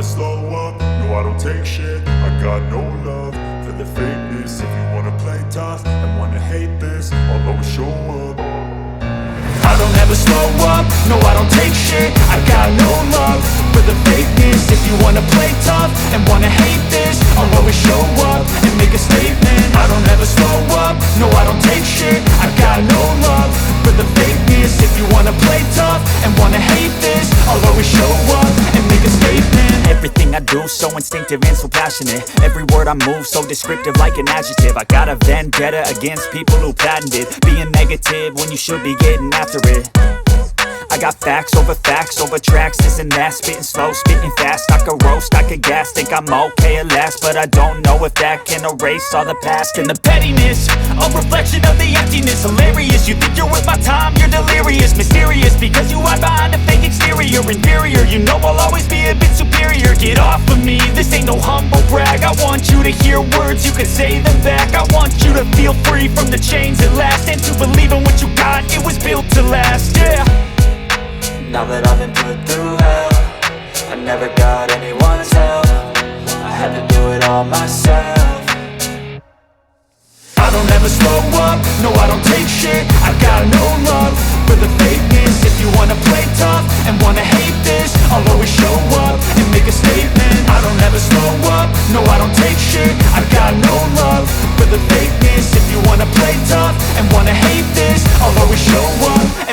slow up, no I don't take shit. I got no love for the fakeness. If you wanna play tough and wanna hate this, I'll always show up. I don't ever slow up, no I don't take shit. I got no love for the fakeness. If you wanna play tough and wanna hate this, I'll always show up and make a statement. I don't ever slow up, no I don't take shit. I got no love for the fakeness. If you wanna play tough and wanna hate this, I'll always show up and make a statement. Everything I do so instinctive and so passionate. Every word I move so descriptive like an adjective. I got a vendetta against people who patented being negative when you should be getting after it. I got facts over tracks, this and that. Spitting slow, spitting fast. I could roast, I could gas. Think I'm okay at last, but I don't know if that can erase all the past. And the pettiness, a reflection of the emptiness. Hilarious, you think you're worth my time, you're delirious. Mysterious, because you hide behind a fake exterior. Inferior, you know I'll always be a bit superior. Get off of me, this ain't no humble brag. I want you to hear words, you can say them back. I want you to feel free from the chains at last, and to believe in what you got, it was built to last, yeah. Now that I've been put through hell, I never got anyone's help. I had to do it all myself. I don't ever slow up, no I don't take shit. I got no love for the fakeness. If you wanna play tough and wanna hate this, I'll always show up